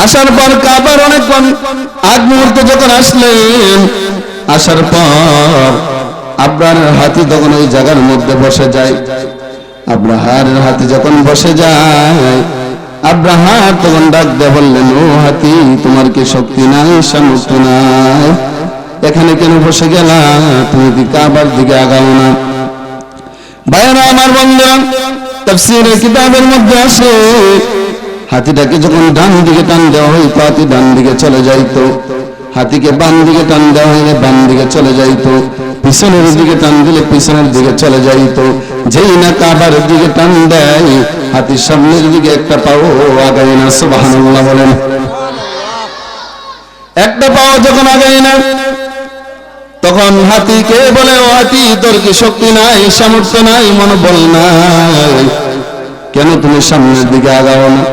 আসার পর কাবার অনেকক্ষণ আগ মুহূর্তে যখন আসলেন, আসার পর আব্রাহার হাতি তখন ওই জায়গার মধ্যে বসে যায়। আব্রাহার হাতি যখন বসে যায়, আব্রাহা তখন ডাক দিয়ে বললেন, ও হাতি, তোমার কি শক্তি নাই, সামর্থ্য নাই? এখানে কেন বসে গেলা? তুমি কি কাবার দিকে আগাও না? ভাইরা আমার বন্ধুরা, তাফসীরের কিতাবের মধ্যে আছে হাতিটাকে যখন ডান দিকে টান দেওয়া হইতো হাতি ডান দিকে চলে যাইতো, হাতিকে বাম দিকে টান দেওয়া হইলে বাম দিকে চলে যাইতো, পিছনের দিকে টান দিলে পিছনের দিকে চলে যাইতো। যেই না কাবার দিকে টান দেয়, হাতির সামনের দিকে একটা পাও আগায় না। সুবহানাল্লাহ বলেন। একটা পাও যখন আগায় না, তখন হাতিকে বলে, ও হাতি, তোর কি শক্তি নাই, সামর্থ্য নাই, মনোবল নাই, কেন তুমি সামনের দিকে আগাও না?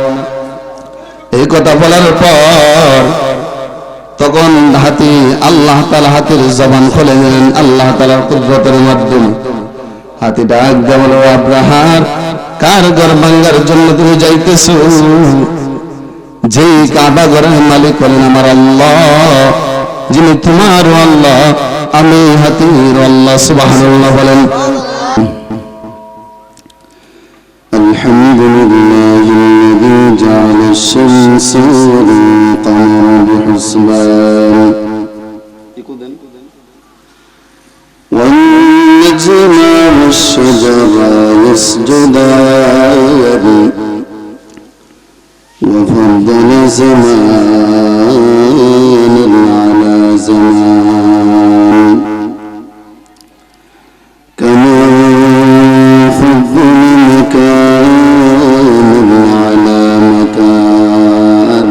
এই কথা বলার পর তখন হাতি, আল্লাহ তাআলা হাতির জবান খুলে দিলেন আল্লাহ তাআলার কুদরতের মাধ্যমে। হাতি ডাক দিয়ে বলে, আব্রাহার, কার ঘর ভাঙার জন্য তুমি যাইতেছো? যেই কাবা ঘরের মালিক হলেন আমার আল্লাহ, যিনি তোমার আল্লাহ, আমি হাতির আল্লাহ। সুবহানাল্লাহ বলেন। আলহামদুলিল্লাহিল্লাযী জাআলা আশ-শামসা ওয়াল কামারা বিহুসবান ওয়ান নাজমা ওয়াশ-শাজারা ইয়াসজুদান ওয়া ফাদ্দালা জামানান আলা জামান কামা ফাদ্দালা মাকানান আলা মাকান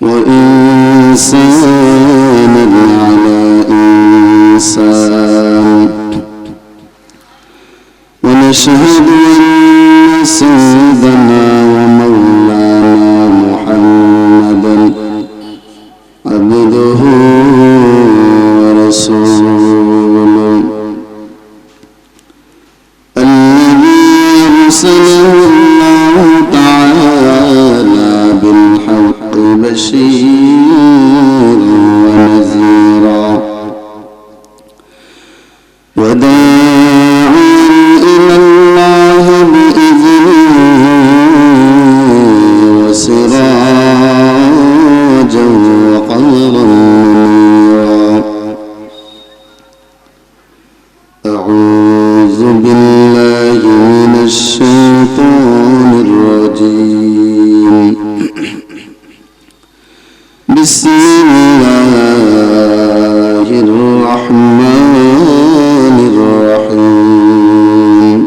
ওয়া ইনসানান আলা ইনসান ওয়া নাশহাদু আন্না সাyyidana ওয়া মাওলানা মুহাম্মাদান আবদুহু ওয়া রাসূলুহু الذي أرسله الله تعالى بالحق بشيرا ونذيرا وداعيا إلى الله بإذنه وسراجا وقمرا منيرا أعوذ بالله من الشيطان الرجيم بسم الله الرحمن الرحيم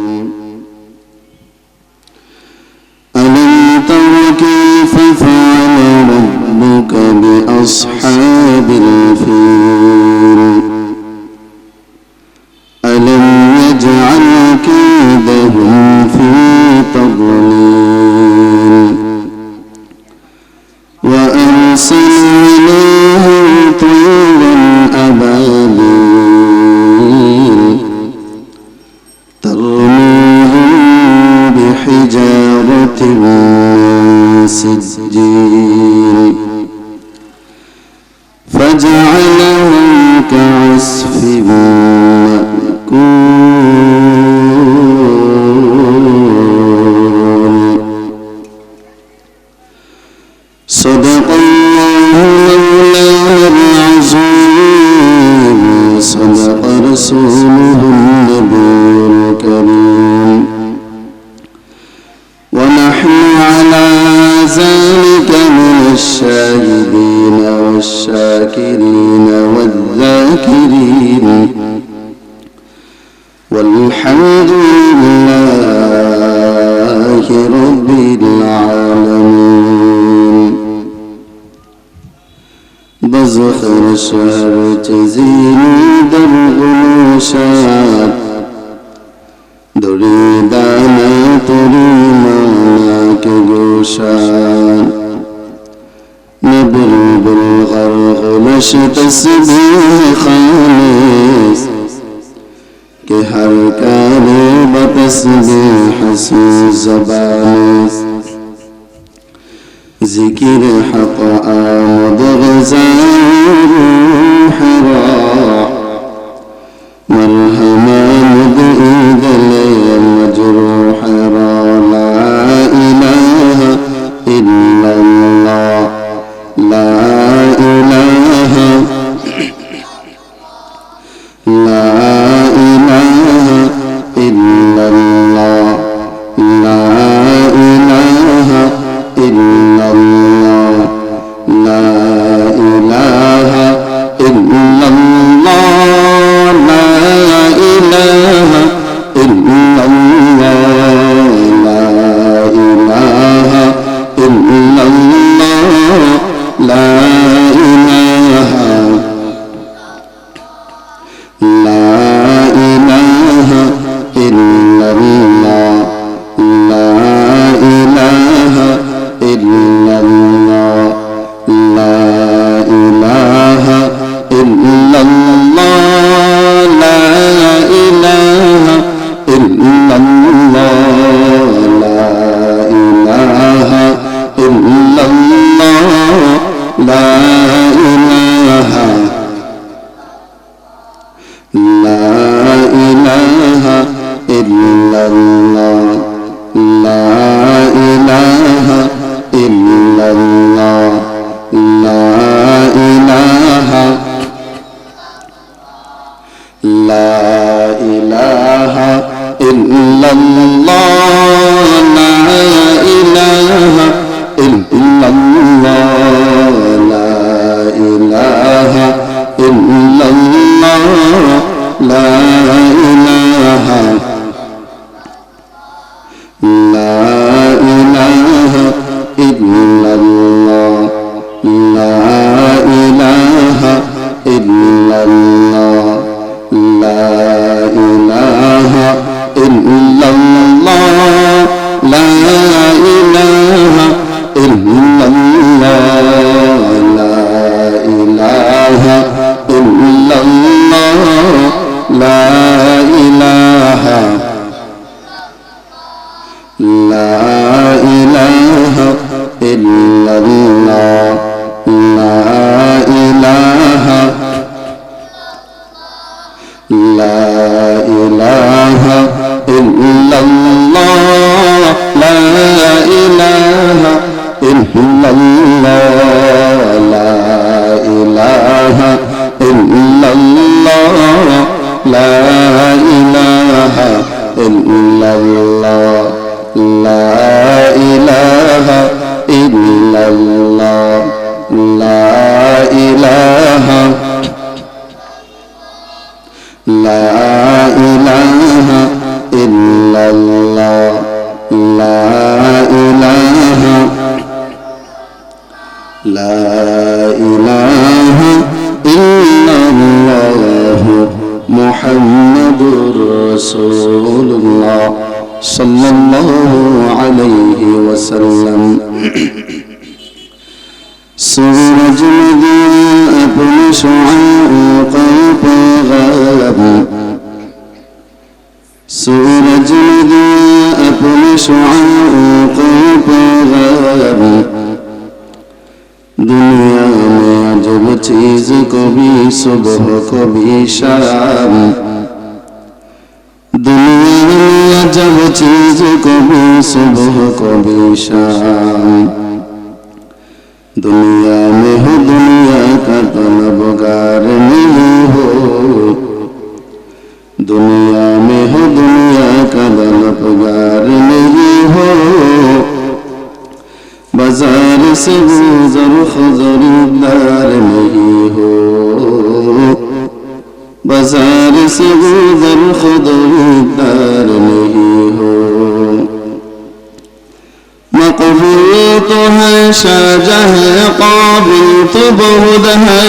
ألم تر كيف فعل ربك بأصحاب الفيل ألم يجعل كيدهم في تضليل وأرسل إليهم طيرا أبابيل ترميهم بحجارة من سجيل فجعلهم كعصف مأكول صدق الله مولانا العظيم صدق رسوله النبي الكريم ونحن على ذلك من الشاهدين والشاكرين والذاكرين والحمد لله رب العالمين بزخر شهر تزيني درغلوشات دريدانا تريمانا كجوشان نبل بالغرغلش تسبيح خالص کہ ہر کاری بتسبیح سو زبانس ذكر حق آمد غزال حرا مرحما مدعيد مجروح را لا إله إلا الله لا إله لا إله إلا الله لا إله إلا الله لا إله إلا الله لا إله إلا الله لا إله إلا الله لا إله لا إله إلا الله لا إله إلا الله لا إله إلا الله لا إله إلا الله لا إله إلا الله لا إله لا إله إلا الله لا إله إلا الله لا إله لا إله إلا الله لا إله إلا الله لا إله إلا الله لا إله لا إله إلا الله لا إله إلا الله لا إله إلا الله لا إله إلا الله لا إله إلا الله لا إله لا إله إلا الله لا إله لا إله إلا الله لا إله إلا الله لا إله إلا الله لا إله إلا الله لا إله إلا الله لا إله لا إله إلا الله لا إله لا إله إلا الله محمد رسول الله صلى الله عليه وسلم सूरज में दिया अपने शुआओं पे गलब सूरज में दिया अपने शुआओं पे गलब दुनिया में अजब चीज कभी सुबह कभी शाम दुनिया में अजब चीज कभी सुबह कभी शाम दुनिया में हो दुनिया का तलबगार नहीं हो दुनिया में हो दुनिया का तलबगार नहीं हो बाजार से गुजर खरीदार नहीं हो बाजार से गुजर खरीदार नहीं हो मकबूल तो है शाहजहां काबिल तो बहुत है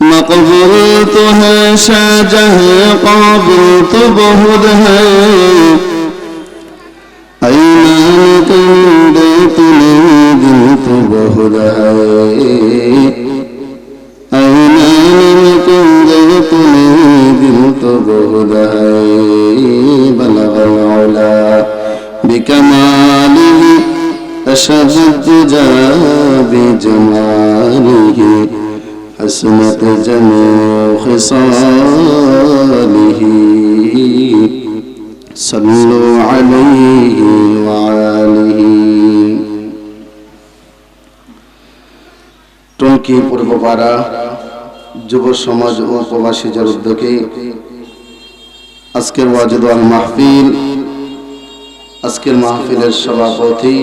मकबूल तो है शाहजहां काबिल तो बहुत है ऐनान कंदे तुले दिल तो बहुत है ऐनान कंदे तुले दिल तो बहुत है बलगल उला बिकमालिही كشف الدجى بجماله حسنت جميع خصاله صلوا عليه وآله টঙ্গী পূর্বপাড়া যুব সমাজ ও প্রবাসীদের উদ্যোগে আজকের ওয়াজিদ ওয়াল মাহফিল, আজকের মাহফিলের সভাপতি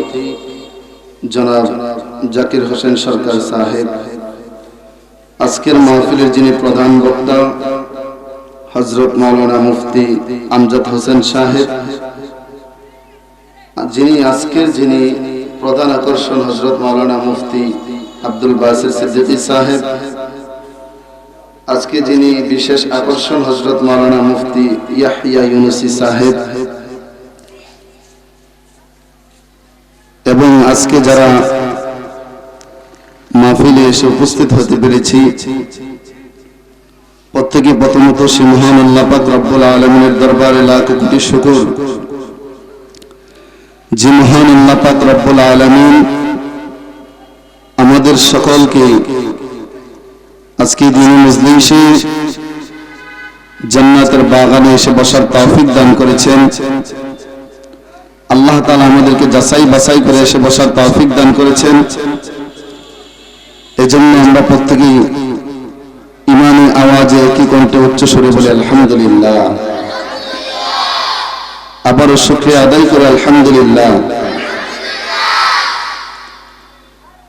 জনাব জাকির হোসেন সরকার সাহেব, আজকের মাহফিলের যিনি প্রধান বক্তা হযরত মাওলানা মুফতি আমজাদ হোসেন সাহেব, যিনি প্রধান আকর্ষণ হযরত মাওলানা মুফতি আব্দুল বাসির সিদ্দিকী সাহেব, আজকে যিনি বিশেষ আকর্ষণ হযরত মাওলানা মুফতি ইয়াহইয়া ইউনুসী সাহেব, এবং আজকে যারা মাহফিলে এসে উপস্থিত হতে পেরেছি প্রত্যেকে প্রথমত সেই মহান আল্লাহ পাক রব্বুল আলামিনের দরবারে লাখ কোটি শুকর, যে মহান আল্লাহ পাক রব্বুল আলামিন আমাদের সকলকে আজকে দিন মজলিসে জান্নাতের বাগানে এসে বসার তৌফিক দান করেছেন। আল্লাহ তাআলা আমাদেরকে যাচাই বাছাই করে এসে বসার তৌফিক দান করেছেন। এজন্য আমরা প্রত্যেকেই ঈমানি আওয়াজে একই কণ্ঠে উচ্চ সুরে বলি আলহামদুলিল্লাহ, আবারও শুকরিয়া আদায় করে আলহামদুলিল্লাহ।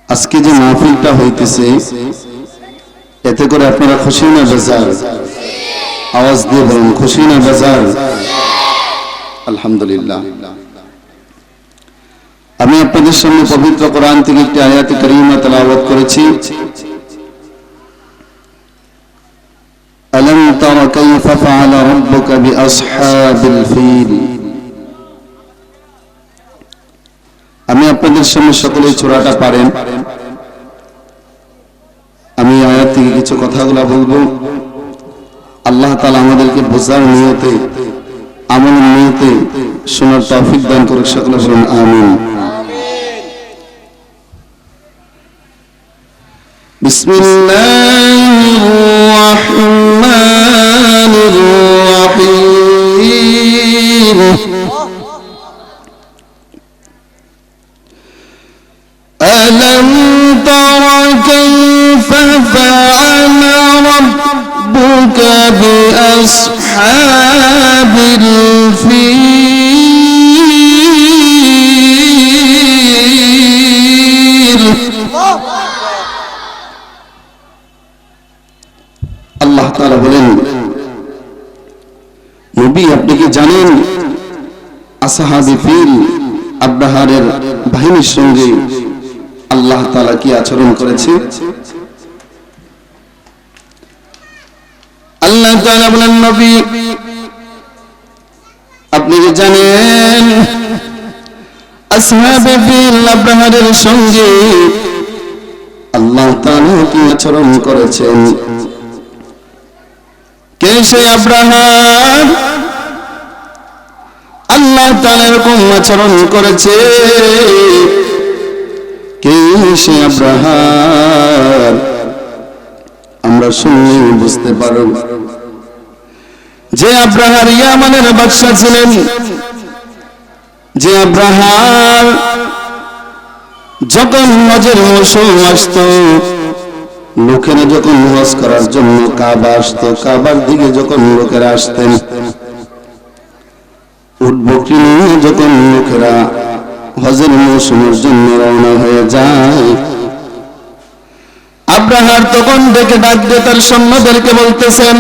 আজকে যে মাহফিলটা হইতেছে এতে করে আপনারা খুশি না বেজার? আওয়াজ দিয়ে বলুন, খুশি না বেজার? আলহামদুলিল্লাহ। আমি আপনাদের সামনে পবিত্র কোরআন থেকে একটি আয়াতে কারিমা তেলাওয়াত করেছি। আলাম তারা কাইফা ফাআলা রাব্বুকা বিআসহাবিল ফিল। আমি আপনাদের সামনে সকলেই সূরাটা পারেন, আমি আয়াত থেকে কিছু কথাগুলো বলবো। আল্লাহ তাআলা আমাদেরকে বোঝার নিয়তে, আমলের নিয়তে শোনার তৌফিক দান করুক। সকলে বলুন আমিন। বিসমিল্লাহির রাহমানির রাহিম। আলাম তারা কাইফা ফাআলা রাব্বুকা বিআসহাবিল ফিল। আল্লাহ তাআলা বলেন, নবী আপনি কি জানেন আসহাবে ফিল আব্রাহারের বাহিনীর সঙ্গে আল্লাহ তাআলা কি আচরণ করেছে? আল্লাহ তাআলা বলেন, নবী আপনি কি জানেন আসহাবে ফিল আব্রাহারের সঙ্গে আল্লাহ তাআলা কি আচরণ করেছেন? কে সেই আব্রাহার? আল্লাহ তাআলা এরকম আচরণ করেছে। কে সেই আব্রাহার? আমরা শুনে বুঝতে পারব যে আব্রাহার ইয়ামানের বাদশা ছিলেন, যে আব্রাহার যখন হজের মৌসুম আসতো, লোকেরা যখন হজ করার জন্য কাবা আসতো, কাবার দিকে যখন লোকেরা আসতেন, উট বকরি নিয়ে যখন লোকেরা হজের মৌসুমের জন্য রওনা হয়ে যায়, আব্রাহার তখন ডেকে ডাক দিয়ে তার সৈন্যদেরকে বলতেছেন,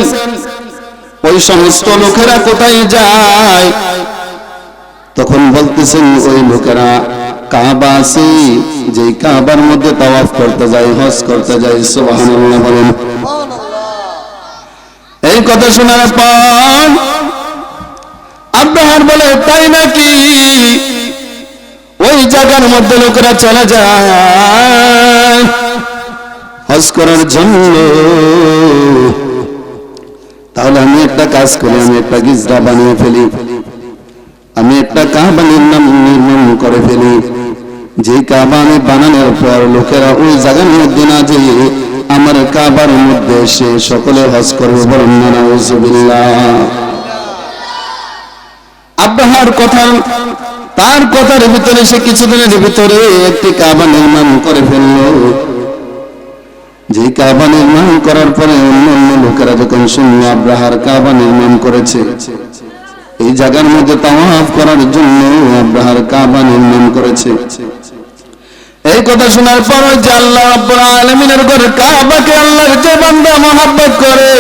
ওই সমস্ত লোকেরা কোথায় যায়? তখন বলতেছেন ওই লোকেরা কাবা আছে, যে কাবার মধ্যে তাওয়াফ করতে যায়, হজ করতে যায়। সুবহানাল্লাহ বলেন। এই কথা শোনার পর আব্রাহার বলে, তাই নাকি? ওই জায়গার মধ্যে লোকেরা চলে যায় হজ করার জন্য। তাহলে আমি একটা কাজ করি, আমি একটা গিজরা বানিয়ে ফেলি, আমি একটা কাবা নির্মাণ করে ফেলি। যে কাবা আমি বানানোর পর লোকেরা ওই জায়গার মধ্যে না যেয়ে আমার কাবার মধ্যে এসে সকলে হজ করবে, বলেন না নাউজুবিল্লাহ। আব্রাহার কথা, তার কথার ভিতরে সে কিছুদিনের ভিতরে একটি কাবা নির্মাণ করে ফেললো। যে কাবা নির্মাণ করার পরে অন্য লোকেরা যখন শুনলো আব্রাহার কাবা নির্মাণ করেছে, এই জায়গার মধ্যে তাওয়াফ করার জন্য আব্রাহার কাবা নির্মাণ করেছে, এই কথা শোনার পর যে আল্লাহ রাব্বুল আলামিনের ঘর কাবাকে আল্লাহর যে বান্দা মহব্বত করে,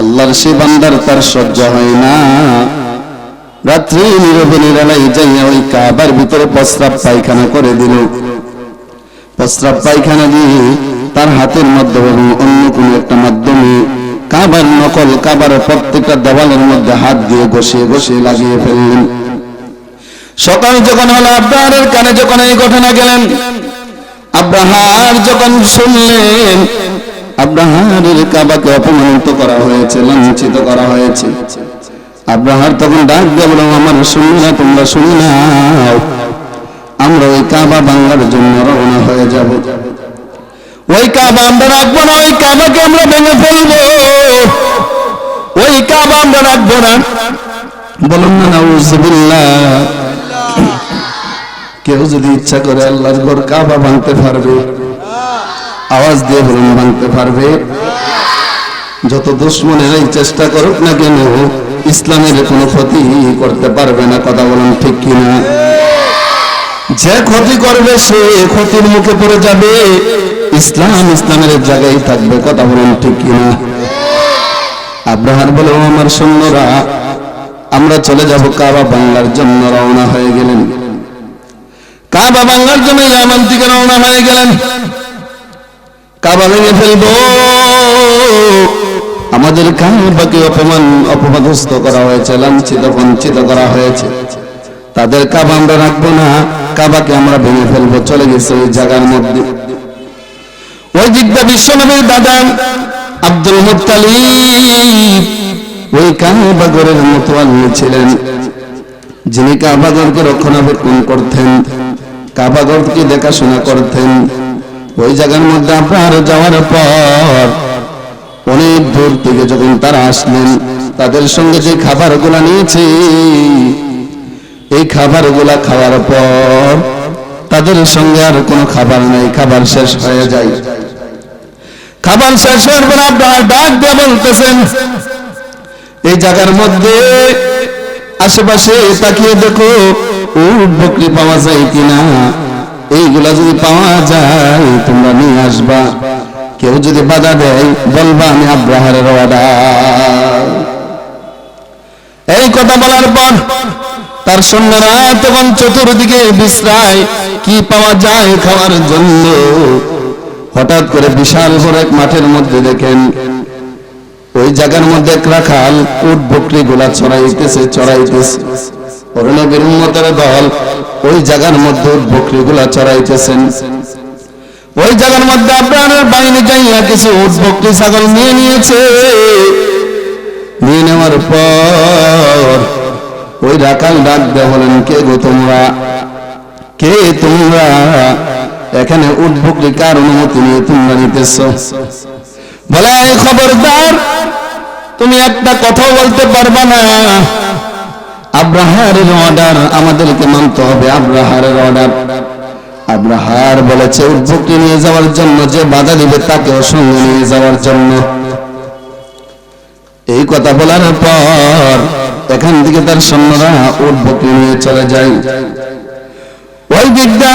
আল্লাহর সে বান্দার তার সহ্য হয় না, রাত্রি নীরবে নিরালাই যাইয়া ওই কাবার ভিতরে প্রস্রাব পায়খানা করে দিল। প্রস্রাব পায়খানা দিয়ে তার হাতের মাধ্যমে এবং অন্য কোনো একটা মাধ্যমে কাবার নকল, কাবার প্রত্যেকটা দেওয়ালের মধ্যে হাত দিয়ে ঘষিয়ে ঘষিয়ে লাগিয়ে ফেললেন। সকাল যখন হলো আব্রাহারের কানে যখন এই ঘটনা গেলেন, আব্রাহার যখন শুনলেন আব্রাহারের কাবাকে অপমানিত করা হয়েছে, লাঞ্ছিত করা হয়েছে, আব্রাহার তখন ডাক দিয়ে বলল, আমার শুনি না, তোমরা শুনি নাও, আমরা ওই কাবা বাংলার জন্য রওনা হয়ে যাব। ওই কাবা আমরা রাখবো না, ওই কাবাকে আমরা ভেঙে ফেলবো, ওই কাবা আমরা রাখবো না। বলুন না নাউজুবিল্লাহ। কেউ যদি ইচ্ছা করে আল্লাহর ঘর কাবা ভাঙতে পারবে? আওয়াজ দিয়ে বলুন, ভাঙতে পারবে? যত দুশমনেরাই চেষ্টা করুক না কেন, ইসলামের কোনো ক্ষতি করতে পারবে না। কথা বলুন ঠিক কিনা? যে ক্ষতি করবে সে ক্ষতির মুখে পড়ে যাবে, ইসলামের জায়গায় থাকবে। কথা বলুন ঠিক কিনা? আব্রাহার বলে, আমার সৈন্যরা আমরা চলে যাব কাবা বাংলার জন্য রওনা হয়ে গেলেন। কাবা বাংলার জন্য ইয়ামান থেকে রওনা হয়ে গেলেন। কাবা ভেঙে ফেলবো, আমাদের কাবাকে অপমানগ্রস্ত করা হয়েছে, লাঞ্ছিত বঞ্চিত করা হয়েছে, তাদের কাবা আমরা রাখবো না, কাবাকে আমরা ভেঙে ফেলবো। চলে গেছে ওই জায়গার মধ্যে। ওই দিকটা বিশ্বনবীর দাদা আব্দুল মুত্তালিব ওই কাবাগরের মতোয়াল্লি ছিলেন, যিনি কাবাগরকে রক্ষণাবেক্ষণ করতেন, কাবাগরকে দেখাশোনা করতেন। ওই জায়গার মধ্যে আপনার যাওয়ার পর অনেক দূর থেকে যখন তারা আসলেন, তাদের সঙ্গে যে খাবারগুলা নিয়েছে, এই খাবারগুলা খাওয়ার পর তাদের সঙ্গে আর কোনো খাবার নাই, খাবার শেষ হয়ে যায়। খাবার শেষ হওয়ার পর আপনারা ডাক দিয়ে বলতেছেন, এই জায়গার মধ্যে আশেপাশে তাকিয়ে দেখো উট বকরি পাওয়া যায় কিনা, এইগুলা যদি পাওয়া যায় তোমরা নিয়ে আসবা। কেউ যদি বাধা দেয় বলবা আমি আব্রাহারের অর্ডার। এই কথা বলার পর তার সৈন্যরা তখন চতুর্দিকে বিশ্রায়, কি পাওয়া যায় খাওয়ার জন্য। হঠাৎ করে বিশাল বড় এক মাঠের মধ্যে দেখেন ওই জায়গার মধ্যে এক রাখাল উট বকরি গুলা চড়াইতেছে। নবীর উম্মতের দল ওই জায়গার মধ্যে উট বকরি গুলা চড়াইতেছেন। ওই জায়গার মধ্যে আব্রাহারের বাহিনী যাইয়া কিছু উট বকরি ছাগল নিয়ে নিয়েছে। নিয়ে নেওয়ার পর ওই রাখাল ডাক দেয়া বলেন, কে গো তোমরা, কে তোমরা, এখানে উট বকরি কার অনুমতি নিয়ে তোমরা নিতেছ? বলে, খবরদার, তুমি একটা কথাও বলতে পারবা না, আব্রাহারের অর্ডার, আমাদেরকে মানতে হবে আব্রাহারের অর্ডার। আব্রাহার বলেছে উট বকরি নিয়ে যাওয়ার জন্য, যে বাধা দিবে তাকেও সঙ্গে নিয়ে যাওয়ার জন্য। এই কথা বলার পর এখান থেকে তার সৈন্যরা উট বকরি নিয়ে চলে যায়। ওই দিকটা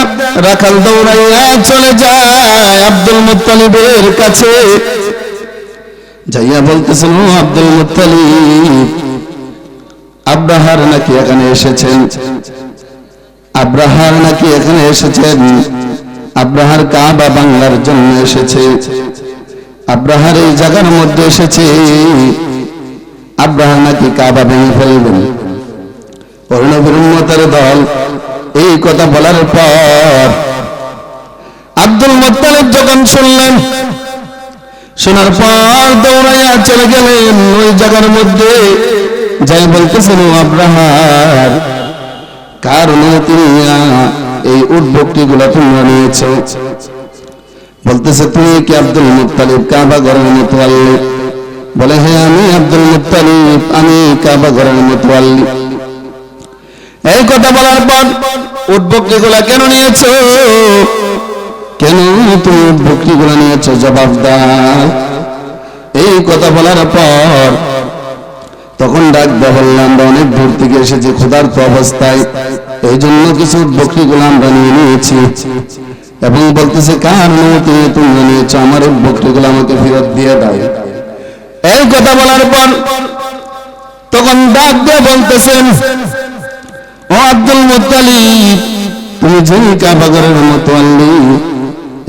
রাখাল দৌড়াইয়া চলে যায় আব্দুল মুত্তালিবের কাছে, যাইয়া বলতেছেন, ও আব্দুল মুত্তালিব, আব্রাহার নাকি এখানে এসেছেন, আব্রাহার নাকি এখানে এসেছেন, আব্রাহার কাবা বাংলার জন্য এসেছে, আব্রাহার এই জায়গার মধ্যে এসেছে, আব্রাহার নাকি কাবা ভেঙে ফেলবেন। ওর নবীর উম্মতের দল এই কথা বলার পর আব্দুল মুত্তালিব যখন শুনলেন, শোনার পর দৌড়াইয়া চলে গেলেন ওই জায়গার মধ্যে, যাই বলতেছেন, ও আব্রাহার, কার অনুমতি নিয়ে এই উট বকরিগুলো তোমরা নিয়েছো? বলতেছে তুমি কি আব্দুল মুত্তালিব কাবা ঘরের মুতাওয়াল্লি? বলে হ্যাঁ আমি আব্দুল মুত্তালিব, আমি কাবা ঘরের মুতাওয়াল্লি। এই কথা বলার পর উট বকরিগুলো কেন নিয়েছো, কেন তুমি উট বকরিগুলো নিয়েছো, জবাব দাও। এই কথা বলার পর তখন ডাক দেয়া বললাম আমরা অনেক দূর থেকে এসেছি ক্ষুধার্ত অবস্থায়, এই জন্য কিছু উট বকরিগুলো আমরা নিয়ে নিয়েছি। এবং বলতেছে কার অনুমতি তোমরা নিয়েছো, আমার উট বকরিগুলো আমাকে ফেরত দিয়ে দাও। এই কথা বলার পর তখন ডাক দিয়ে বলতেছেন ও আব্দুল মুত্তালিব, তুমি যে কাবা ঘরের মুতাওয়াল্লি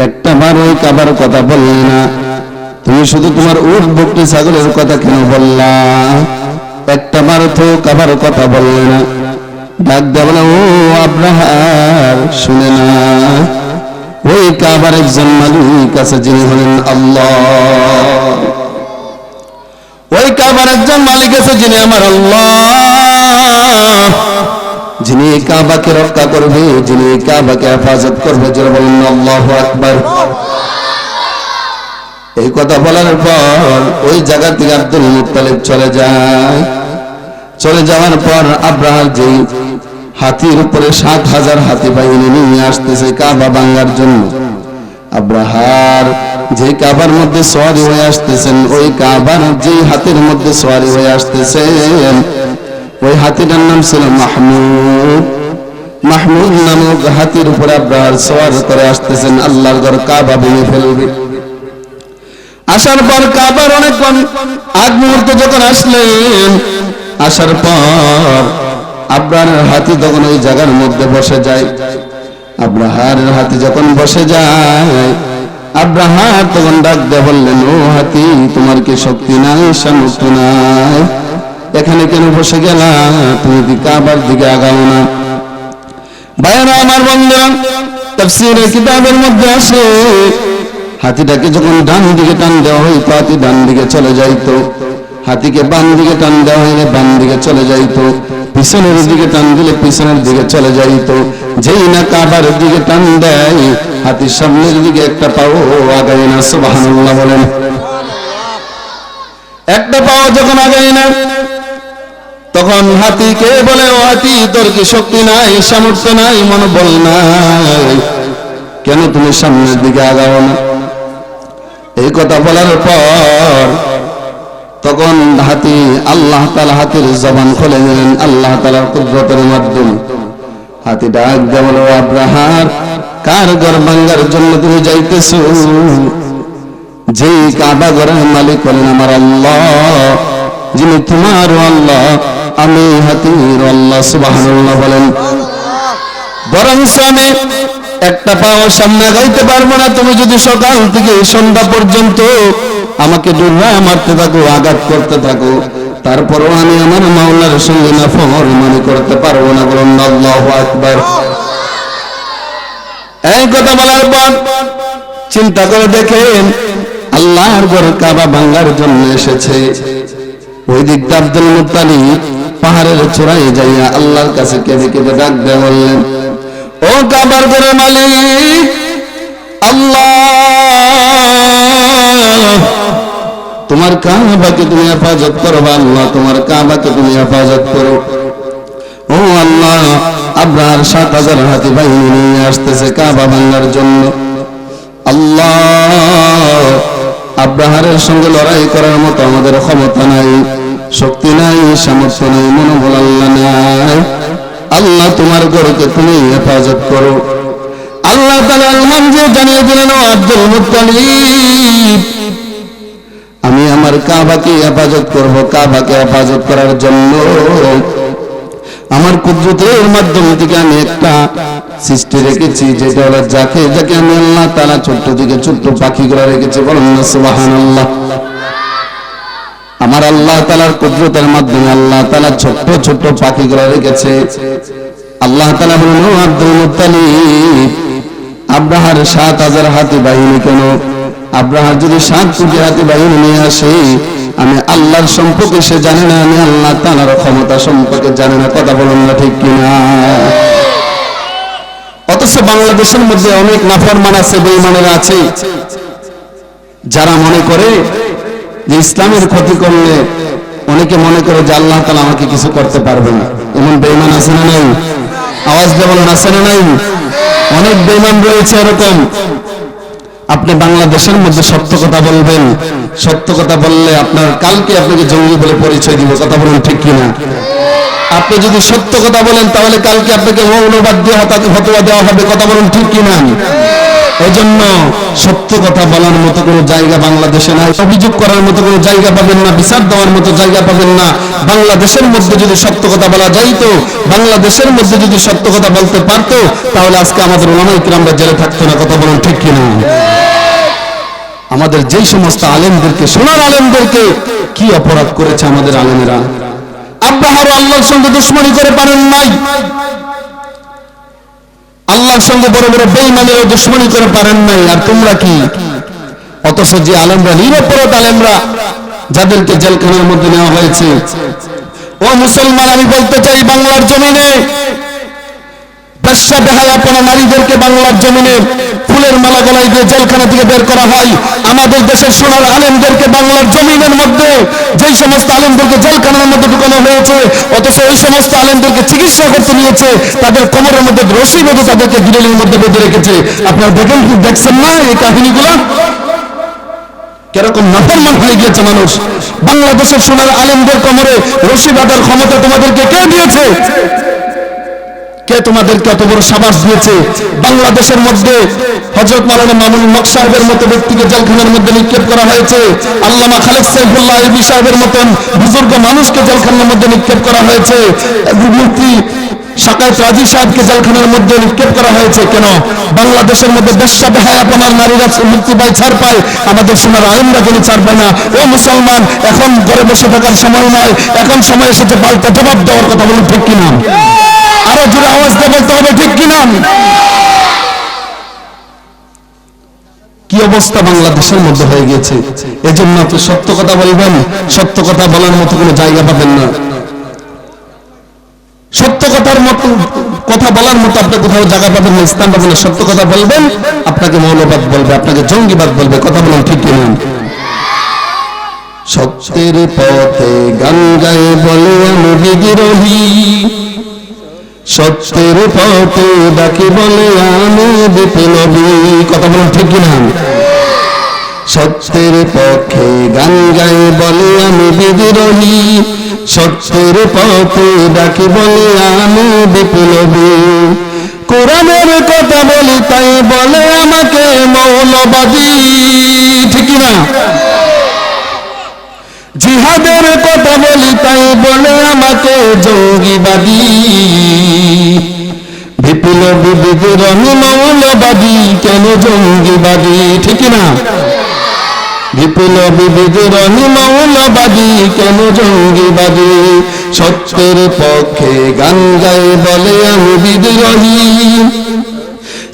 একটা বার ওই কাবার কথা বললে না, তুমি শুধু তোমার উট বকরি ছাগলের কথা কেন বললা, একটা বার তো কাবার কথা বললে না। ডাক দেব না ও আব্রাহার, শুনে না, ওই কাবার একজন মালিক আছে যিনি হলেন আল্লাহ, ওই কাবার একজন মালিক আছে যিনি আমার আল্লাহ, যিনি কাবাকে রক্ষা করবে, যিনি কাবাকে হেফাজত করবে, যারা বলেন আল্লাহু আকবার। এই কথা বলার পর ওই জায়গা থেকে আব্দুল মুত্তালিব চলে যায়। চলে যাওয়ার পর আব্রাহার যে হাতির উপরে ৭,০০০ হাতি বাহিনী নিয়ে আসতেছে কাবা ভাঙার জন্য, আব্রাহার যে কাবার মধ্যে সওয়ারি হয়ে আসতেছেন, ওই কাবার যে হাতির মধ্যে সওয়ারি হয়ে আসতেছেন ওই হাতিটার নাম ছিল মাহমুদ। মাহমুদ নামক হাতির উপরে আব্রাহার সওয়ার করে আসতেছেন, আল্লাহর ঘর কাবা ভেঙে ফেলবে। আসার পর কাবার অনেকক্ষণ আগ মুহূর্ত যখন আসলেন, আসার পর আব্রাহারের হাতি তখন ওই জায়গার মধ্যে বসে যায়। আব্রাহারের হাতি যখন বসে যায়, আব্রাহার তখন ডাক দিয়ে বললেন ও হাতি, তোমার কি শক্তি নাই, সামর্থ্য নাই, এখানে কেন বসে গেলা, তুমি কি কাবার দিকে আগাও না? ভাইরা আমার বন্ধুরা, তাফসীরের কিতাবের মধ্যে আসে হাতিটাকে যখন ডান দিকে টান দেওয়া হইতো হাতি ডান দিকে চলে যাইতো, হাতিকে বাম দিকে টান দেওয়া হইলে বাম দিকে চলে যাইতো, পিছনের দিকে টান দিলে পিছনের দিকে চলে যাইতো। যেই না কাবার দিকে টান দেয় হাতির সামনের দিকে একটা পাও আগায় না, সুবহানাল্লাহ বলেন। একটা পাও যখন আগায় না তখন হাতিকে বলে ও হাতি, তোর কি শক্তি নাই, সামর্থ্য নাই, মনোবল নাই, কেন তুমি সামনের দিকে আগাও না? এই কথা বলার পর তখন হাতি, আল্লাহ তাআলা হাতির জবান খুলে দিলেন আল্লাহ তাআলার কুদরতের মাধ্যমে। হাতি ডাক দিয়ে বলে আব্রাহার, কার ঘর ভাঙার জন্য তুমি যাইতেছো? যেই কাবা ঘরের মালিক হলেন আমার আল্লাহ, যিনি তোমার আল্লাহ, আমি হাতির আল্লাহ, সুবহানাল্লাহ বলেন। বরঞ্চ আমি একটা পাও সামনে গাইতে পারবো না, তুমি যদি সকাল থেকে সন্ধ্যা পর্যন্ত আমাকে ডুবরা মারতে থাকো, আঘাত করতে থাকো, তারপরও আমি আমার মাওলার সঙ্গে নাফরমানি করতে পারবো না, বলুন আল্লাহু আকবার। এই কথা বলার পর চিন্তা করে দেখেন আল্লাহর ঘর কাবা ভাঙার জন্য এসেছে। ওই দিকটা আব্দুল মুত্তালিব পাহাড়ের চূড়ায় যাইয়া আল্লাহর কাছে কেঁদে কেঁদে ডাক দিয়ে বললেন ও কাবার ঘরের মালিক আল্লাহ, তোমার কাবাকে তুমি হেফাজত করো, আল্লাহ তোমার কাবাকে তুমি হেফাজত করো। ও আল্লাহ, আব্রাহার ৭,০০০ হাতি বাহিনী নিয়ে আসতেছে কাবা ভাঙার জন্য। আল্লাহ, আব্রাহারের সঙ্গে লড়াই করার মতো আমাদের ক্ষমতা নাই, শক্তি নাই, সামর্থ্য নাই, মনোবল আল্লাহ নাই। আল্লাহ তোমার ঘরকে তুমি হেফাজত করো। আল্লাহ তাআলা আলহামদুলিল্লাহ জানিয়ে দিলেন ও আব্দুল মুত্তালিব, আমি আমার কাবাকে হেফাজত করব। কাবাকে হেফাজত করার জন্য আমার কুদরতের মাধ্যম থেকে আমি একটা সৃষ্টি রেখেছি, যেটা হলো যাকে যাকে আমি আল্লাহ তাআলা ছোট্ট থেকে ছোট্ট পাখিগুলো রেখেছি, বলুন না সুবহানাল্লাহ। আমার আল্লাহ তাআলার কুদরতের মাধ্যমে আল্লাহ তাআলা ছোট্ট ছোট্ট পাখিগুলো রেখেছে। আল্লাহ তাআলা বলেন ও আব্দুল মুত্তালিব, আব্রাহার ৭,০০০ হাতি বাহিনী কেন? আব্রাহার যদি ৭ কোটি হাতি বাহিনী নিয়ে আসে আমি আল্লাহর সম্পর্কে সে জানে না, আমি আল্লাহ তাআলার ক্ষমতা সম্পর্কে জানে না। কথা বলুন না ঠিক কিনা? অথচ বাংলাদেশের মধ্যে অনেক নাফরমান আছে, বেঈমানেরা আছে, যারা মনে করে যে ইসলামের ক্ষতি করলে, অনেকে মনে করে যে আল্লাহ তাআলা আমাকে কিছু করতে পারবে না। এমন বেঈমান আছে না নাই? আওয়াজ দিয়ে বলুন, আছে না নাই? অনেক বেঈমান রয়েছে এরকম। আপনি বাংলাদেশের মধ্যে সত্য কথা বলবেন, সত্য কথা বললে আপনার কালকে আপনাকে জঙ্গি বলে পরিচয় দিব। কথা বলুন ঠিক কিনা? আপনি যদি সত্য কথা বলেন তাহলে কালকে আপনাকে মৌলবাদ দিয়ে ফতোয়া দেওয়া হবে। কথা বলুন ঠিক কিনা? এজন্য সত্য কথা বলার মতো কোনো জায়গা বাংলাদেশে নাই, অভিযোগ করার মতো কোনো জায়গা পাবেন না, বিচার দেওয়ার মতো জায়গা পাবেন না। বাংলাদেশের মধ্যে যদি সত্য কথা বলা যাইতো, বাংলাদেশের মধ্যে যদি সত্য কথা বলতে পারতো, তাহলে আজকে আমাদের উলামায়ে কিরামরা জেলে থাকতো না। কথা বলুন ঠিক কিনা? আমাদের যেই সমস্ত আলেমদেরকে, সোনার আলেমদেরকে কি অপরাধ করেছে আমাদের আলেমেরা। আব্রাহার আল্লাহর সঙ্গে দুশমনি করে পারেন নাই, আল্লাহর সঙ্গে বড় বড় বেঈমানেরও দুশমনি করে পারেন নাই, আর তোমরা কি? অথচ যে আলেমরা, নিরপরাধ আলেমরা, যাদেরকে জেলখানার মধ্যে নেওয়া হয়েছে, ও মুসলমান, আমি বলতে চাই বাংলার জমিনে বেশ্যা বেহায়াপনা নারীদেরকে বাংলার জমিনে ফুলের মালা গলায় দিয়ে জেলখানা থেকে বের করা হয়। আমাদের দেশের সোনার আলেমদেরকে বাংলার জমিনের মধ্যে যেই সমস্ত আলেমদেরকে জেলখানার মধ্যে ঢুকানো হয়েছে, অথচ ওই সমস্ত আলেমদেরকে চিকিৎসা করতে নিয়েছে, তাদের কোমরের মধ্যে রশি বেঁধে তাদেরকে গ্রিলের মধ্যে বেঁধে রেখেছে। আপনারা দেখছেন না এই কাহিনীগুলো? কিরকম নাফরমান হয়ে গিয়েছে মানুষ। বাংলাদেশের সোনার আলেমদের কোমরে রশি বাঁধার ক্ষমতা তোমাদেরকে কে দিয়েছে? কে তোমাদেরকে এত বড় সাবাস দিয়েছে? বাংলাদেশের মধ্যে হযরত মাওলানা মামুনুল হক সাহেবের মতো ব্যক্তিকে জেলখানার মধ্যে নিক্ষেপ করা হয়েছে। আল্লামা খালেদ সাইফুল্লাহ আইবি সাহেবের মতন বুজুর্গ মানুষকে জেলখানার মধ্যে নিক্ষেপ করা হয়েছে। মুফতি শাকায়েত রাজি সাহেবকে জেলখানার মধ্যে নিক্ষেপ করা হয়েছে। কেন? বাংলাদেশের মধ্যে বেশ্যা বেহায়াপনার নারীরা মুক্তি পায়, ছাড় পায়, আমাদের সোনার আলেমরা যদি ছাড় পায় না। ও মুসলমান, এখন ঘরে বসে থাকার সময় নয়, এখন সময় এসেছে পাল্টা জবাব দেওয়ার। কথা বলুন ঠিক কিনা? আরো জোরে আওয়াজ দিয়ে বলতে হবে ঠিক কিনা? কি অবস্থা বাংলাদেশের মধ্যে হয়ে গেছে। এজন্য আপনি সত্য কথা বলবেন, সত্য কথা বলার মতো কোনো জায়গা পাবেন না। সত্য কথার মতো কথা বলার মতো আপনি কোথাও জায়গা পাবেন না। ইসলাম বলে সত্য কথা বলবেন, আপনাকে মৌলবাদ বলবে, আপনাকে জঙ্গিবাদ বলবে। কথা বলুন ঠিক কিনা? সত্যের পথে গান গায়ে বলে আমি বিদ্রোহী, সত্যের পথে ডাকি বলে আমি বিপ্লবী। কথা বলুন ঠিক কিনা? সত্যের পক্ষে গান গায়ে বলে আমি বিদ্রোহী, সত্যের পথে ডাকি বলে আমি বিপ্লবী। কোরআনের কথা বলি তাই বলে আমাকে মৌলবাদী। ঠিক কিনা? জিহাদের কথা বলি তাই বলে আমাকে জঙ্গিবাদী। বিপ্লবী বিদ্রোহী মৌলবাদী কেন জঙ্গিবাদী? ঠিক না? বিপ্লবী বিদ্রোহী মৌলবাদী কেন জঙ্গিবাদী? সত্যের পক্ষে গান গায়ে বলে আমি বিদ্রোহী,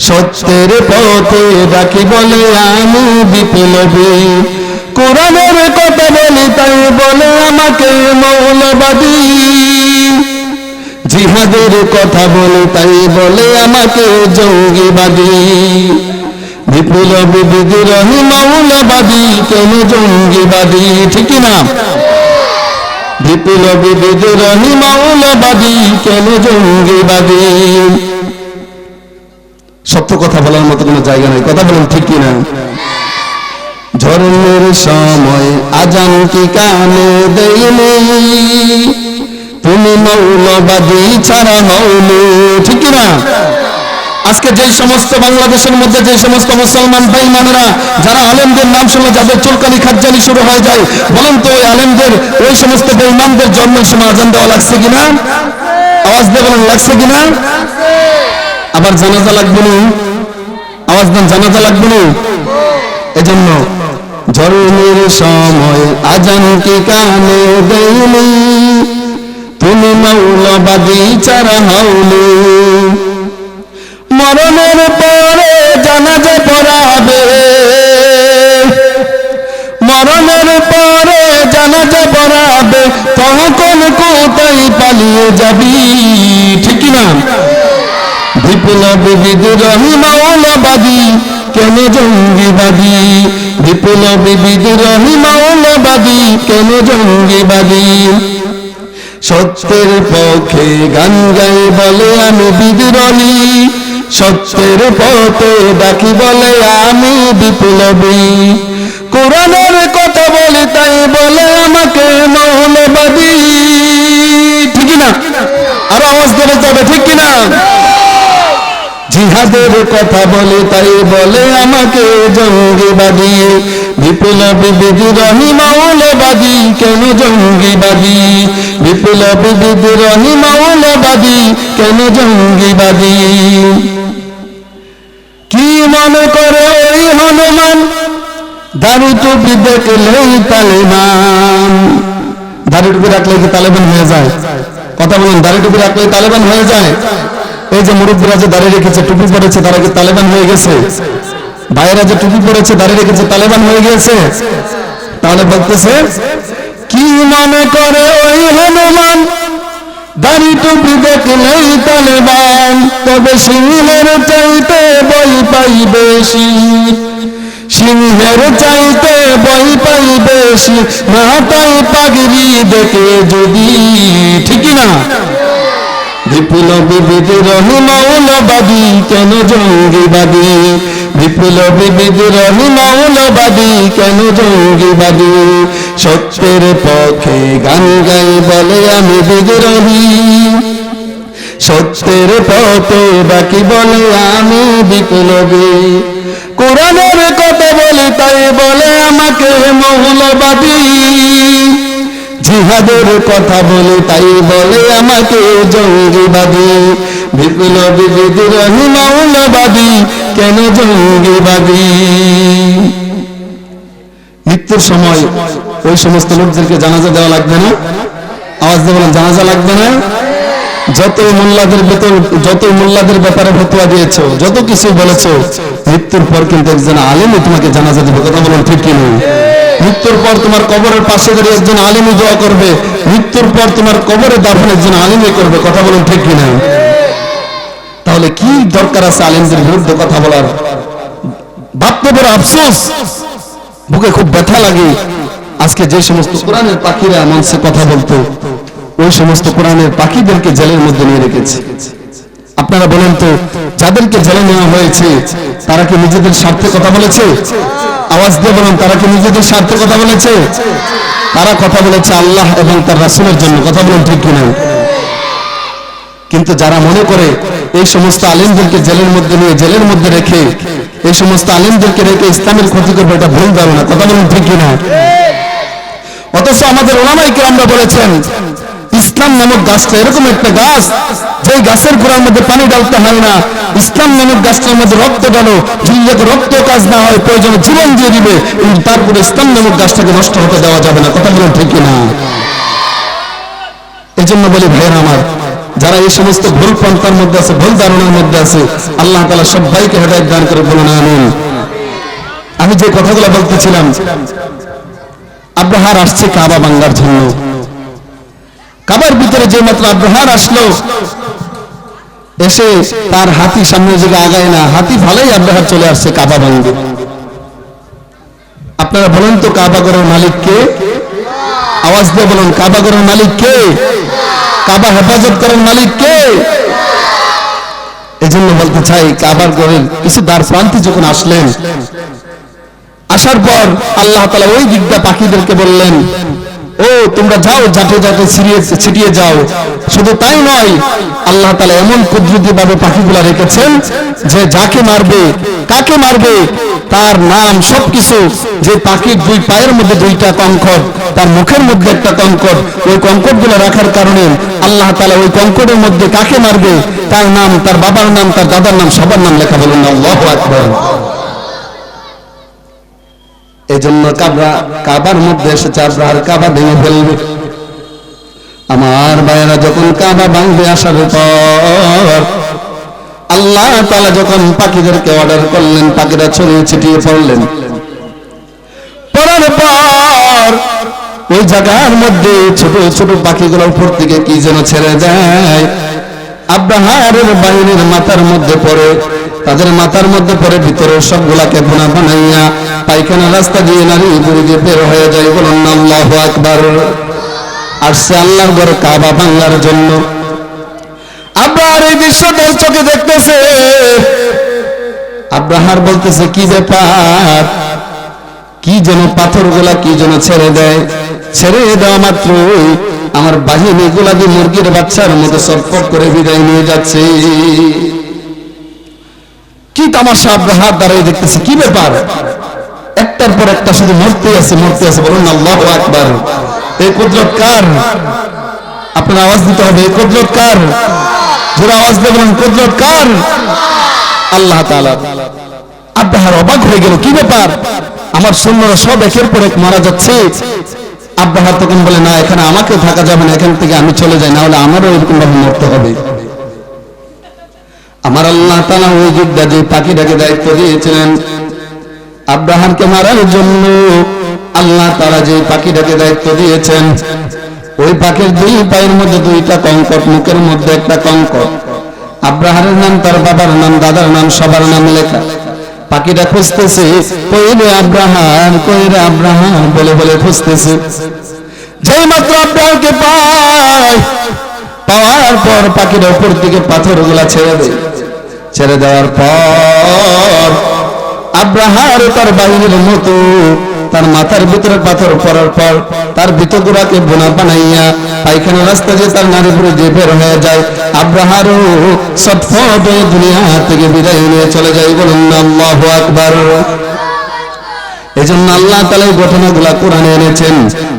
সত্যের পথে ডাকি বলে আমি বিপ্লবী। কোরআনের কথা বলি তাই বলে আমাকে মৌলবাদী, জিহাদের কথা বলি তাই বলে আমাকে জঙ্গিবাদী। বিপ্লবী বিদ্রোহী মৌলবাদী কেন জঙ্গিবাদী? ঠিক না? বিপ্লবী বিদ্রোহী মৌলবাদী কেন জঙ্গিবাদী? সত্য কথা বলার মতো কোনো জায়গা নাই। কথা বলুন ঠিক কিনা? ঝরনের সময় আজান কি কানে দেয়নি, তুমি মৌলবাদী ছাড়া হওনি। ঠিক না? আজকে যে সমস্ত বাংলাদেশের মধ্যে যে সমস্ত মুসলমান বেঈমানরা যারা আলেমদের নাম শুনে যাদের চুলকানি খাজ্জানি শুরু হয়ে যায়, বলেন তো ওই আলেমদের, ওই সমস্ত বেঈমানদের জন্মের সময় আজান দেওয়া লাগছে কিনা? আওয়াজ দিয়ে বলেন লাগছে কিনা? আবার জানাজা লাগবে না? আওয়াজ দেন, জানাজা লাগবে না? এজন্য ঝরনের সময় আজান কি কানে দেয়নি, তুমি মৌলবাদী ছাড়া হওনি। মরণের পরে জানাজা পড়াবে, মরণের পরে জানাজা যাবি, ঠিক কিনা? বিপ্লবী বিদ্রোহী মৌলবাদী কেন জঙ্গিবাদী, বিপ্লবী বিদ্রোহী মৌলবাদী কেন জঙ্গিবাদী। সত্যের পক্ষে গান গাই বলে আমি বিদ্রোহী, সত্যের পথে ডাকি বলে আমি বিপ্লবী। কোরআনের কথা বলি তাই বলে আমাকে মৌলবাদী, ঠিক না? আরো আওয়াজ করে যাবে, ঠিক কিনা? জিহাদের কথা বলে তাই বলে আমাকে জঙ্গিবাদী, বিপ্লবী বিদ্রোহী মৌলবাদী কেন জঙ্গিবাদী, বিপ্লবী বিদ্রোহী মৌলবাদী কেন জঙ্গিবাদী। কি মনে করে ওই হনুমান, দাড়ি টুপি দেখলেই তালেবান। দাড়ি টুপি রাখলে কি তালেবান হয়ে যায়? কথা বলুন, দাড়ি টুপি রাখলে তালেবান হয়ে যায়? এই যে মুরব্বীরা যে দাঁড়িয়ে রেখেছে, টুপি পরেছে, তারা কি তালেবান হয়ে গেছে? ভাইয়েরা যে টুপি পরেছে, দাঁড়িয়ে রেখেছে, তালেবান হয়ে গিয়েছে? তাহলে বলতেছে কি মনে করে ওই হনুমান, দাড়ি টুপি দেখলেই তালেবান, তবে সিংহের চাইতে বই পাই বেশি, সিংহের চাইতে বই পাই বেশি, মাথায় পাগড়ি দেখে যদি, ঠিক না? বিপ্লবী বিদ্রোহী মৌলবাদী কেন জঙ্গিবাদী, বিপ্লবী বিদ্রোহী মৌলবাদী কেন জঙ্গিবাদী। সত্যের পক্ষে গান গাই বলে আমি বিদ্রোহী, সত্যের পথে বাকি বলে আমি বিপ্লবী। কোরআনের কথা বলি তাই বলে আমাকে মৌলবাদী, জিহাদের কথা বলে তাই বলে আমাকে জঙ্গিবাদী। বিপ্লবী বিদ্রোহী মৌলবাদী কেন জঙ্গিবাদী। মৃত্যুর সময় ওই সমস্ত লোকদেরকে জানাজা দেওয়া লাগবে না? আওয়াজ দিয়ে বলেন, জানাজা লাগবে না? যত মোল্লাদের ব্যাপারে ফতোয়া দিয়েছো, যত কিছু বলেছো, মৃত্যুর পর কিন্তু একজন আলেমই তোমাকে জানাজা দেবে। কথা বলুন, ঠিক কি নয়? মৃত্যুর পর তোমার কবরের পাশে দাঁড়িয়ে একজন আলেমই দোয়া করবে, মৃত্যুর পর তোমার কবরে দাফন একজন আলেমই করবে। কথা বলুন, ঠিক কি নয়? তাহলে কি দরকার আছে আলেমদের বিরুদ্ধে কথা বলার? ভাবতে বড় আফসোস, বুকে খুব ব্যথা লাগে। আজকে যে সমস্ত কোরআনের পাখিরা মঞ্চে কথা বলতো, ওই সমস্ত কোরআনের পাখিদেরকে জেলের মধ্যে নিয়ে রেখেছে। আপনারা বলেন তো, যাদেরকে জেলে নেওয়া হয়েছে তারা কি নিজেদের স্বার্থে কথা বলেছে? আওয়াজ দিয়ে বলেন, তারা কি নিজেদের স্বার্থে কথা বলেছে? তারা কথা বলেছে আল্লাহ এবং তার রাসূলের জন্য। কথা বলেন, ঠিক কিনা? কিন্তু যারা মনে করে এই সমস্ত আলেমদেরকে জেলের মধ্যে নিয়ে, জেলের মধ্যে রেখে, এই সমস্ত আলেমদেরকে রেখে ইসলামের ক্ষতি করবে, এটা ভুল ধারণা। কথা বলেন, ঠিক কিনা? অথচ আমাদের উলামায়ে কেরামরা বলেছেন, ইসলাম নামক গাছটা এরকম একটা গাছ, যে গাছের গোড়ার মধ্যে পানি ঢালতে হয় না। ইসলাম নামক গাছটার মধ্যে রক্ত ঢালো, যদি রক্ত কাজ না হয় প্রয়োজনে জীবন দিয়ে দিবে, তারপরে ইসলাম নামক গাছটাকে নষ্ট হতে দেওয়া যাবে না। কথা বলেন, ঠিক কিনা? এই জন্য বলি ভাইয়েরা আমার, যারা এই সমস্ত ভুল পন্থার মধ্যে আছে, ভুল ধারণার মধ্যে আছে, আল্লাহ তাআলা সবাইকে হেদায়েত দান করে বলুন আমিন। আমি যে কথাগুলো বলতেছিলাম, আব্রাহার আসছে কাবা ভাঙার জন্য। কাবার ভিতরে যে মাত্র আব্রাহার আসলো, এসে তার হাতি সামনে দিকে আগায় না, হাতি ভালোই আব্রাহার চলে আসছে কাবা ভাঙবে। আপনারা বলেন তো, কাবা ঘরের মালিক কে? আওয়াজ দিয়ে বলুন, কাবা ঘরের মালিক কে? কাবা হেফাজত করার মালিক কে? এই জন্য বলতে চাই, কাবার ঘরের কিছু দ্বার প্রান্তে যখন আসলেন, আসার পর আল্লাহ তাআলা ওই দিকটা পাখিদেরকে বললেন, ও তোমরা যাও, যাতে যাতে ছিটিয়ে যাও। শুধু তাই নয়, আল্লাহ তাআলা এমন কুদরতি ভাবে পাখিগুলা রেখেছেন যে যাকে মারবে, কাকে মারবে, তার নাম সবকিছু, যে পাখির দুই পায়ের মধ্যে দুইটা কঙ্কর, তার মুখের মধ্যে একটা কঙ্কর, ওই কঙ্করগুলো রাখার কারণে আল্লাহ তাআলা ওই কঙ্করের মধ্যে কাকে মারবে, তার নাম, তার বাবার নাম, তার দাদার নাম, সবার নাম লেখা। বলুন আল্লাহু আকবার। এই জন্য কাবার মধ্যে এসেছে, আব্রাহার কাবা ভেঙে ফেলবে। আমার ভাইয়েরা, যখন কাবা ভাঙবে আসার পর আল্লাহ তাআলা যখন পাখিদেরকে অর্ডার করলেন, পাখিরা ছড়িয়ে ছিটিয়ে পড়লেন। পড়ার পর ওই জায়গার মধ্যে ছোট ছোট পাখিগুলো উপর থেকে কি যেন ছেড়ে দেয়, আব্রাহারের বাহিনীর মাথার মধ্যে পড়ে, তাদের মাথার মধ্যে পড়ে ভিতরে সবগুলাকে বোনা বানাইয়া পায়খানা রাস্তা দিয়ে নারী বুড়ি দিয়ে বের হয়ে যায়। বলুন আল্লাহু আকবার। আর সে আল্লাহর ঘর কাবা ভাঙার জন্য। আব্রাহার এই দৃশ্য তার চোখে দেখতেছে। আব্রাহার বলতেছে কি ব্যাপার, কি যেন পাথরগুলা কি যেন ছেড়ে দেয়, ছেড়ে দেওয়া মাত্রই আমার বাহিনী গুলাবি মুরগির বাচ্চার মতো সটফট করে বিদায় নিয়ে যাচ্ছে। কি তামাশা আব্রাহার দাঁড়িয়ে দেখতেছে, কি ব্যাপার, একটার পর একটা শুধু মরতে আছে মরতে আছে। বলুন আল্লাহু আকবার। এই কুদরত কার? আপনার আওয়াজ দিতে হবে, এই কুদরত কার? জোরে আওয়াজ দেবেন, কুদরত কার? আল্লাহ তাআলা। আব্রাহার অবাক হয়ে গেল, কি ব্যাপার, আমার সৈন্যরা সব একের পর এক মারা যাচ্ছে। আব্রাহার তখন বলে, না এখানে আমাকে থাকা যাবে না, এখান থেকে আমি চলে যাই, না হলে আমারও এরকম ভাবে মরতে হবে। আমার আল্লাহ তাআলা ওই যুদ্ধে যে পাখিটাকে দায়িত্ব দিয়েছিলেন আব্রাহামকে মারার জন্য, আল্লাহ তাআলা যে পাখিটাকে দায়িত্ব দিয়েছেন, ওই পাখির দুই পায়ের মধ্যে দুইটা কঙ্কট, মুখের মধ্যে একটা কঙ্কট। আব্রাহারের নাম, তার বাবার নাম, দাদার নাম, সবার নাম লেখা। পাখিটা খুঁজতেছে, কইরে আব্রাহাম, কইরে আব্রাহাম বলে বলে খুঁজতেছে। যেই মাত্র আব্রাহামকে পায়, পাওয়ার পর পাখিটা উপর দিকে পাথরগুলা ছেড়ে দেয়। ছেড়ে দেওয়ার পর আব্রাহার তার বাহিনীর মতো তার মাথার ভিতরে পাথর পড়ার পর তার ভিতরগুলাকে বোনা বানাইয়া পায়খানা রাস্তা যে তার নারী পুরো যে বের হয়ে যায়। আব্রাহারও সটফট হয়ে দুনিয়া থেকে বিদায় নিয়ে চলে যায়। বলুন আল্লাহু আকবার। এজন্য আল্লাহ তাআলা এই ঘটনাগুলো কোরআনে এনেছেন।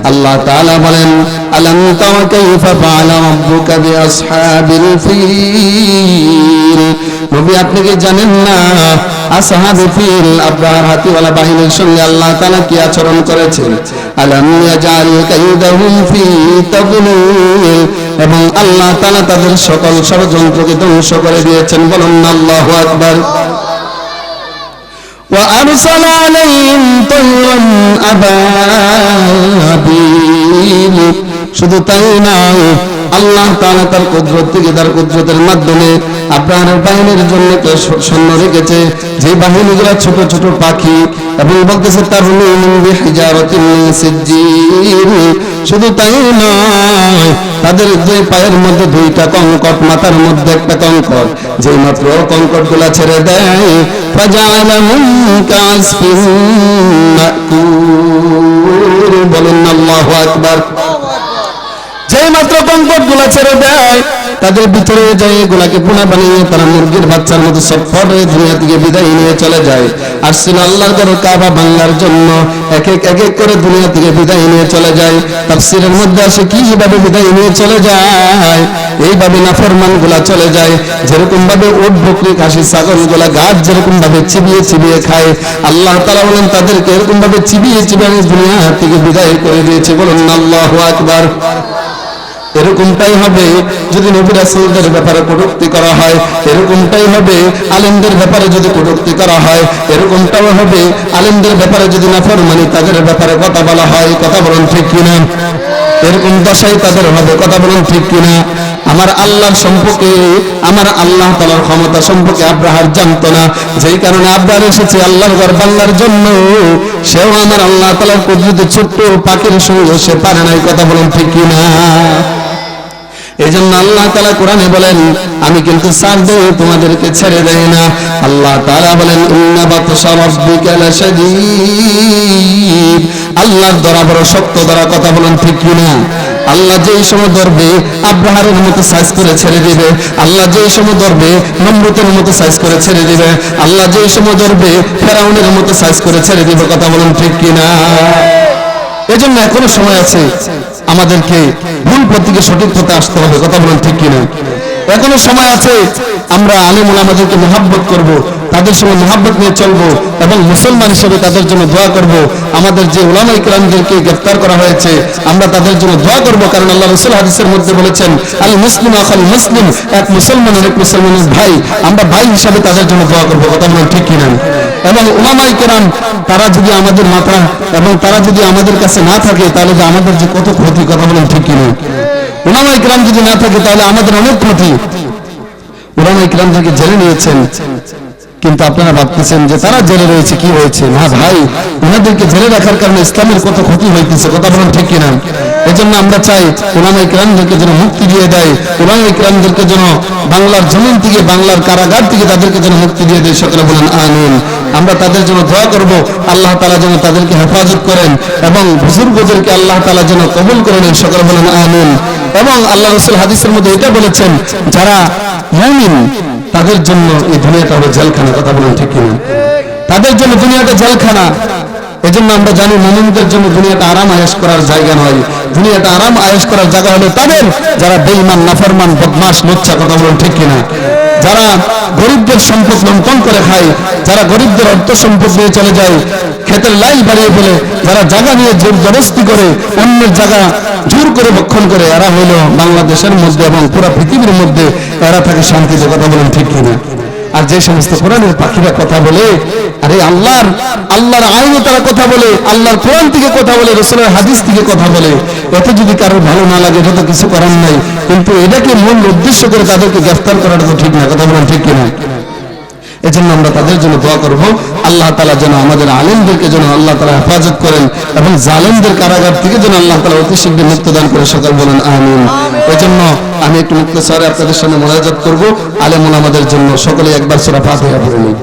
আল্লাহ তাআলা বলেন, আলাম তারা কাইফা ফাআলা রাব্বুকা বিআসহাবিল ফিল। নবী আপনি কি জানেন না আসহাবে ফিল, আব্রাহার হাতিওয়ালা বাহিনীর সঙ্গে আল্লাহ তাআলা কি আচরণ করেছেন? আলাম ইয়াজআল কাইদাহুম ফি তাদলিল, এবং আল্লাহ তাআলা তাদের সকল ষড়যন্ত্রকে ধ্বংস করে দিয়েছেন। বলুন আল্লাহু আকবার। وأرسل عليهم طيرا أبابيل। শুধু তাই নয়, আল্লাহ তাআলা তার কুদরত থেকে, তার কুদরতের মাধ্যমে আব্রাহারের বাহিনীর জন্য সৈন্য রেখেছে, যে বাহিনীগুলো ছোট ছোট পাখি, এবং বলতেছে তার শুধু তাই নয়, তাদের দুই পায়ের মধ্যে দুইটা কঙ্কট, মাথার মধ্যে একটা কঙ্কট। যে মাত্র কঙ্কট গুলা ছেড়ে দেয়, বলেন আল্লাহু আকবার। যে মাত্র কঙ্কট গুলা ছেড়ে দেয়, তাদের ভিতরে যায় এগুলাকে পোনা বানিয়ে তারা মুরগির বাচ্চার মতো সব ফটে দুনিয়া থেকে বিদায় নিয়ে চলে যায়। আর ছিল আল্লাহর ঘর কাবা ভাঙার জন্য এক এক করে দুনিয়া থেকে বিদায় নিয়ে চলে যায়। তাফসীরের মধ্যে আসে কিভাবে বিদায় নিয়ে চলে যায়, এইভাবে নাফরমান গুলা চলে যায়। যেরকম ভাবে উট, বকরি, খাসি, ছাগল গুলা গাছ যেরকম ভাবে চিবিয়ে চিবিয়ে খায়, আল্লাহ তাআলা বলেন তাদেরকে এরকম ভাবে চিবিয়ে চিবিয়ে দুনিয়া থেকে বিদায় করে দিয়েছে। বলুন আল্লাহু আকবার। এরকমটাই হবে যদি নবী রাসূলদের ব্যাপারে কটূক্তি করা হয়, এরকমটাই হবে আলেমদের ব্যাপারে যদি কটূক্তি করা হয়, এরকমটাও হবে আলেমদের ব্যাপারে যদি নাফরমানি তাদের ব্যাপারে কথা বলা হয়। কথা বলুন ঠিক কিনা? এরকম দশাই তাদের হবে। কথা বলুন ঠিক কিনা? আমার আল্লাহর সম্পর্কে, আমার আল্লাহ তাআলার ক্ষমতা সম্পর্কে আব্রাহার জানতো না, যেই কারণে আব্রাহার এসেছে আল্লাহর ঘর বাংলার জন্য। সেও আমার আল্লাহ তাআলার কুদরতে ছোট্ট পাখির সঙ্গে সে পারে নাই। কথা বলুন ঠিক কিনা? এই জন্য আল্লাহ তাআলা কোরআনে বলেন, আমি কিন্তু ছাড় দেই, তোমাদেরকে ছেড়ে দেই না। আল্লাহ তাআলা বলেন, ইন্না বাতশা রাব্বিকা লাশাদীদ, আল্লাহর ধরা বড় শক্ত ধরা। কথা বলেন ঠিক কিনা? আল্লাহ যেই সময় ধরবে আব্রাহারের মতো সাইজ করে ছেড়ে দিবে। আল্লাহ যেই সময় ধরবে নমরুদের মতো সাইজ করে ছেড়ে দিবে। আল্লাহ যেই সময় ধরবে ফেরাউনের মতো সাইজ করে ছেড়ে দিবে। কথা বলেন ঠিক কিনা? এজন্য এখনো সময় আছে আমাদেরকে ভুল পথ থেকে সঠিক পথে আসতে হবে। কথা বলেন ঠিক কিনা? এখনো সময় আছে, আমরা আলেম ওলামাদেরকে মহব্বত করব, তাদের সঙ্গে মহব্বত নিয়ে চলবো, এবং মুসলমান হিসেবে তাদের জন্য দোয়া করব। আমাদের যে উলামায়ে কেরামদেরকে গ্রেফতার করা হয়েছে, আমরা তাদের জন্য দোয়া করব, কারণ আল্লাহ রাসূল হাদিসের মধ্যে বলেছেন, আল মুসলিম আখাল মুসলিম, এক মুসলমান আরেক মুসলমানের ভাই, আমরা ভাই হিসাবে তাদের জন্য দোয়া করব। কথা বলেন ঠিক কিনা? এবং উলামায়ে কেরাম তারা যদি আমাদের মাথা এবং তারা যদি আমাদের কাছে না থাকে তাহলে যে আমাদের যে কত ক্ষতি, কথা বলেন ঠিক কিনা? উলামায়ে কেরাম যদি না থাকে তাহলে আমাদের অনেক ক্ষতি। উলামায়ে কেরামদেরকে জেলে নিয়েছেন, কিন্তু আপনারা ভাবতেছেন যে তারা জেলে রয়েছে কি হয়েছে? না ভাই, ওনাদেরকে জেলে রাখার কারণে ইসলামের কত ক্ষতি হইতেছে, কথা বলেন ঠিক কিনা? এজন্য আমরা চাই উলামায়ে কেরামদেরকে যেন মুক্তি দিয়ে দেয়, উলামায়ে কেরামদেরকে যেন বাংলার জমিন থেকে, বাংলার কারাগার থেকে তাদেরকে যেন মুক্তি দিয়ে দেয়। সকলে বলেন আমিন। আমরা তাদের জন্য দোয়া করব, আল্লাহ তাআলা যেন তাদেরকে হেফাজত করেন এবং বুজুর্গদেরকে আল্লাহ তাআলা যেন কবুল করেন। সকলে বলেন আমিন। এবং আল্লাহ রাসূল হাদিসের মধ্যে এটা বলেছেন, যারা মুমিন তাদের জন্য এই দুনিয়াটা হলো জেলখানা, কথা বলেন ঠিক কিনা? তাদের জন্য দুনিয়াটা জেলখানা। এজন্য আমরা জানি মুমিনদের জন্য দুনিয়াটা আরাম আয়েশ করার জায়গা নয়, দুনিয়াটা আরাম আয়েশ করার জায়গা হলো তাদের যারা বেঈমান, নাফরমান, বদমাশ, লুচ্চা, কথা বলেন ঠিক কিনা? যারা গরিবদের সম্পদ লুণ্ঠন করে খায়, যারা গরিবদের অর্থ সম্পদ নিয়ে চলে যায়, ক্ষেতের লাইল বাড়িয়ে ফেলে, যারা জায়গা নিয়ে জোর জবরদস্তি করে, অন্যের জায়গা জোর করে ভক্ষণ করে, এরা হলো বাংলাদেশের মধ্যে এবং পুরো পৃথিবীর মধ্যে এরা থাকে শান্তিতে, কথা বলেন ঠিক কিনা? আর যে সমস্ত কোরআনের পাখিরা কথা বলে, আরে আল্লাহর আইনে তারা কথা বলে, আল্লাহর কোরআন থেকে কথা বলে, রাসূলের হাদিস থেকে কথা বলে, এতে যদি কারোর ভালো না লাগে এটা তো কিছু করার নাই, কিন্তু এটাকে মূল উদ্দেশ্য করে তাদেরকে গ্রেফতার করাটা তো ঠিক না, কথা বলেন ঠিক কিনা? এজন্য আমরা তাদের জন্য দোয়া করব, আল্লাহ তাআলা যেন আমাদের আলেমদেরকে যেন আল্লাহ তাআলা হেফাজত করেন এবং জালেমদের কারাগার থেকে যেন আল্লাহ তাআলা অতি শীঘ্র মুক্ত দান করে। সকল বলেন আমিন। এজন্য আমি একটু মুক্তসরে আপনাদের সামনে মোনাজাত করব আলেম ওলামাদের জন্য। সকলে একবার সূরা ফাতিহা পড়ে নিন।